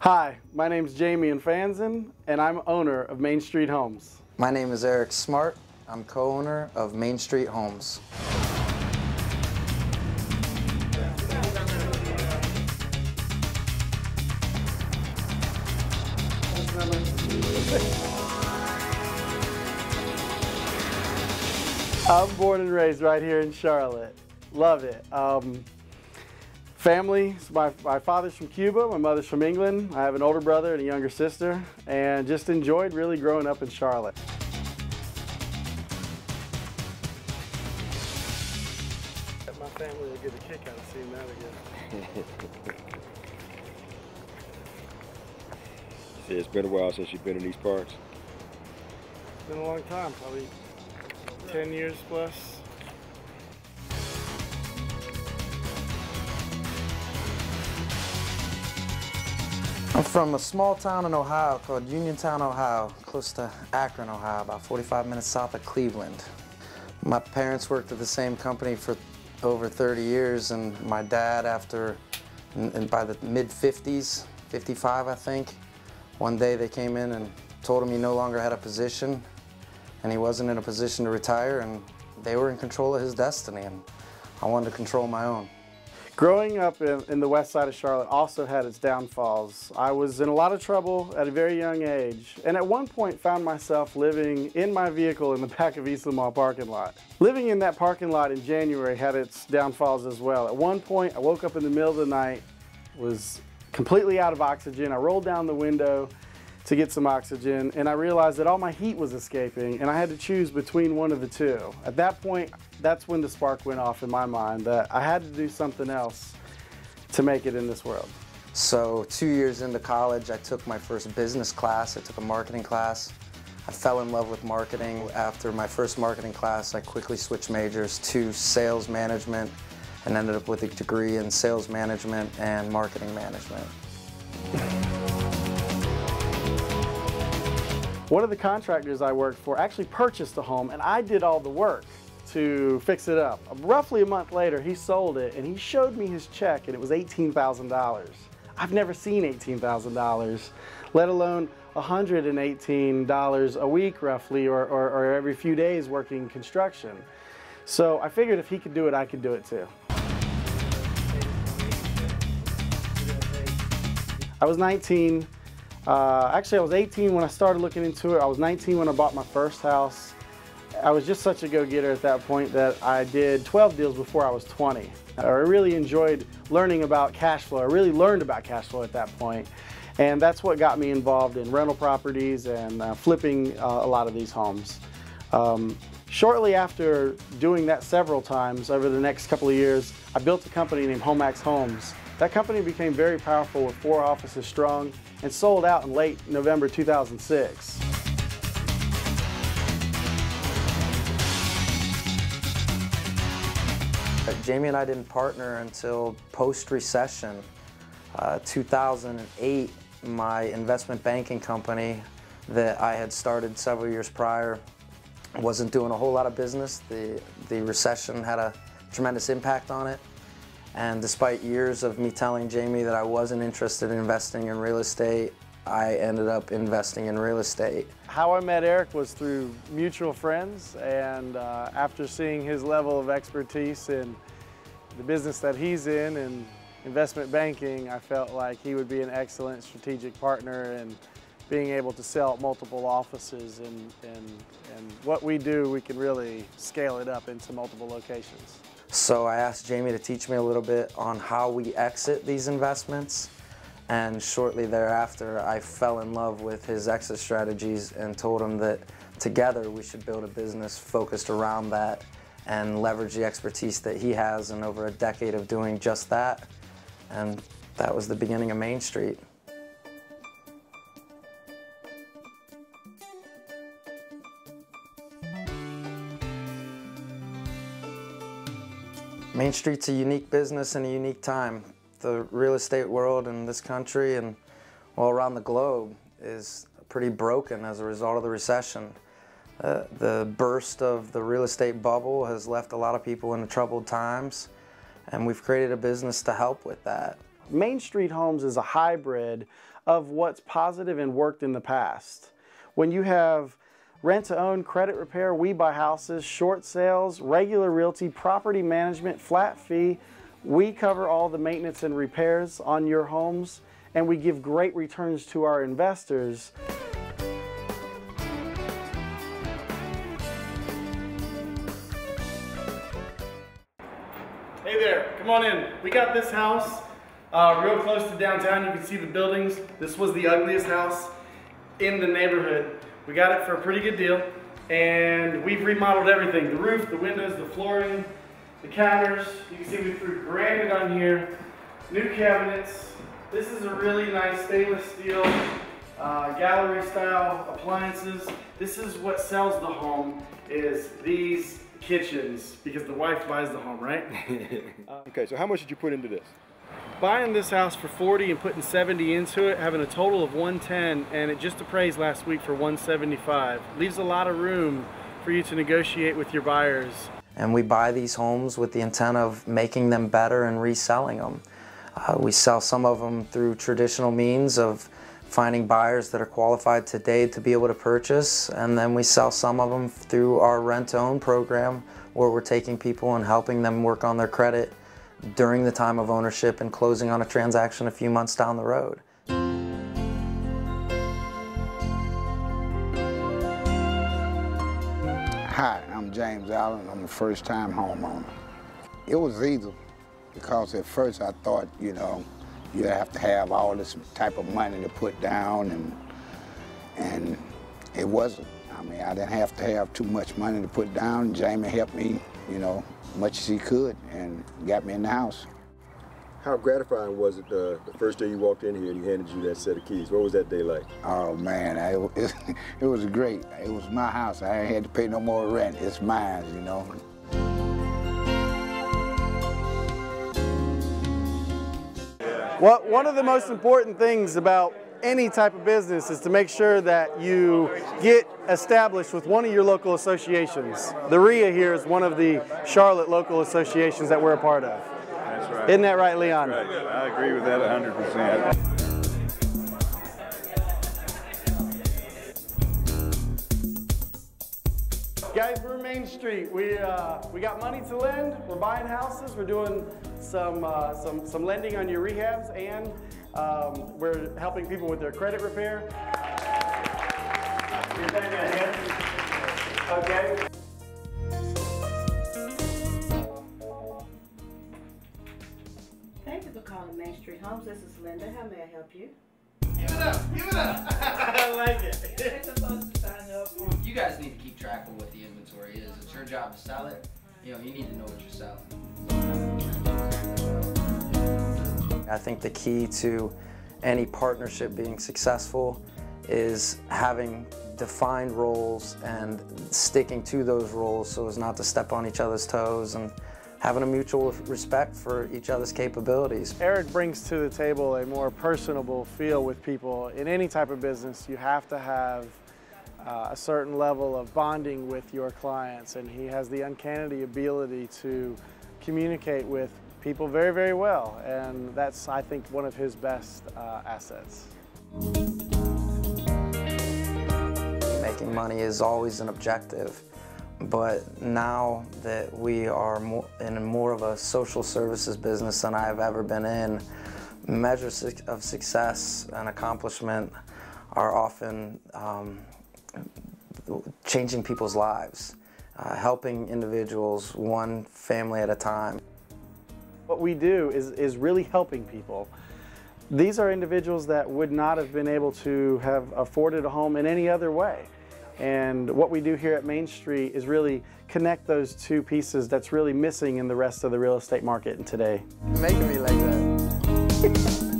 Hi, my name's Jayme Infanzon, and I'm owner of Main Street Homes. My name is Eric Smart. I'm co-owner of Main Street Homes. I'm born and raised right here in Charlotte. Love it. Family, so my father's from Cuba, my mother's from England. I have an older brother and a younger sister, and just enjoyed really growing up in Charlotte. My family will get a kick out of seeing that again. It's been a while since you've been in these parts. It's been a long time, probably 10 years plus. I'm from a small town in Ohio called Uniontown, Ohio, close to Akron, Ohio, about 45 minutes south of Cleveland. My parents worked at the same company for over 30 years, and my dad, by the mid-50s, 55 I think, one day they came in and told him he no longer had a position and he wasn't in a position to retire, and they were in control of his destiny, and I wanted to control my own. Growing up in the west side of Charlotte also had its downfalls. I was in a lot of trouble at a very young age, and at one point found myself living in my vehicle in the back of Eastland Mall parking lot. Living in that parking lot in January had its downfalls as well. At one point, I woke up in the middle of the night, was completely out of oxygen. I rolled down the window to get some oxygen, and I realized that all my heat was escaping, and I had to choose between one of the two. At that point, that's when the spark went off in my mind that I had to do something else to make it in this world. So 2 years into college, I took my first business class. I took a marketing class. I fell in love with marketing. After my first marketing class, I quickly switched majors to sales management and ended up with a degree in sales management and marketing management. One of the contractors I worked for actually purchased a home, and I did all the work to fix it up. Roughly a month later, he sold it, and he showed me his check, and it was $18,000. I've never seen $18,000, let alone $118 a week roughly, or every few days working construction. So I figured if he could do it, I could do it too. I was 19. Actually, I was 18 when I started looking into it. I was 19 when I bought my first house. I was just such a go-getter at that point that I did 12 deals before I was 20. I really enjoyed learning about cash flow. I really learned about cash flow at that point. And that's what got me involved in rental properties and flipping a lot of these homes. Shortly after doing that several times over the next couple of years, I built a company named Homax Homes. That company became very powerful with 4 offices strong and sold out in late November 2006. Jayme and I didn't partner until post-recession. 2008, my investment banking company that I had started several years prior wasn't doing a whole lot of business. The recession had a tremendous impact on it. And despite years of me telling Jayme that I wasn't interested in investing in real estate, I ended up investing in real estate. How I met Eric was through mutual friends, and after seeing his level of expertise in the business that he's in and investment banking, I felt like he would be an excellent strategic partner in being able to sell multiple offices, and what we do, we can really scale it up into multiple locations. So I asked Jayme to teach me a little bit on how we exit these investments, and shortly thereafter I fell in love with his exit strategies and told him that together we should build a business focused around that and leverage the expertise that he has in over a decade of doing just that. And that was the beginning of Main Street. Main Street's a unique business and a unique time. The real estate world in this country and all around the globe is pretty broken as a result of the recession. The burst of the real estate bubble has left a lot of people in troubled times, and we've created a business to help with that. Main Street Homes is a hybrid of what's positive and worked in the past. When you have rent-to-own, credit repair, we buy houses, short sales, regular realty, property management, flat fee, we cover all the maintenance and repairs on your homes, and we give great returns to our investors. Hey there, come on in. We got this house real close to downtown. You can see the buildings. This was the ugliest house in the neighborhood. We got it for a pretty good deal, and we've remodeled everything. The roof, the windows, the flooring, the counters. You can see we threw granite on here, new cabinets. This is a really nice stainless steel gallery style appliances. This is what sells the home, is these kitchens, because the wife buys the home, right? Okay, so how much did you put into this? Buying this house for 40 and putting 70 into it, having a total of 110, and it just appraised last week for 175. Leaves a lot of room for you to negotiate with your buyers. And we buy these homes with the intent of making them better and reselling them. We sell some of them through traditional means of finding buyers that are qualified today to be able to purchase, and then we sell some of them through our rent-to-own program, where we're taking people and helping them work on their credit during the time of ownership and closing on a transaction a few months down the road. Hi, I'm James Allen. I'm a first-time homeowner. It was easy because at first I thought, you know, you have to have all this type of money to put down, and it wasn't. I mean, I didn't have to have too much money to put down. Jayme helped me, you know, much as he could, and got me in the house. How gratifying was it the first day you walked in here and he handed you that set of keys? What was that day like? Oh man, it was great. It was my house. I ain't had to pay no more rent. It's mine, you know. Well, one of the most important things about any type of business is to make sure that you get established with one of your local associations. The RIA here is one of the Charlotte local associations that we're a part of. That's right. Isn't that right, Leon? That's right. I agree with that 100%. Guys, we're Main Street. We got money to lend. We're buying houses. We're doing some lending on your rehabs, and we're helping people with their credit repair. Okay. Thank you for calling Main Street Homes. This is Linda. How may I help you? Give it up! Give it up! I like it. They're supposed to sign up. You guys need to keep track of what the inventory is. It's your job to sell it. You know, you need to know what you're selling. I think the key to any partnership being successful is having defined roles and sticking to those roles so as not to step on each other's toes, and having a mutual respect for each other's capabilities. Eric brings to the table a more personable feel with people. In any type of business, you have to have a certain level of bonding with your clients, and he has the uncanny ability to communicate with people very, very well, and that's, I think, one of his best assets. Making money is always an objective, but now that we are in more of a social services business than I've ever been in, measures of success and accomplishment are often changing people's lives, helping individuals one family at a time. What we do is really helping people. These are individuals that would not have been able to have afforded a home in any other way. And what we do here at Main Street is really connect those two pieces that's really missing in the rest of the real estate market today. You're making me like that.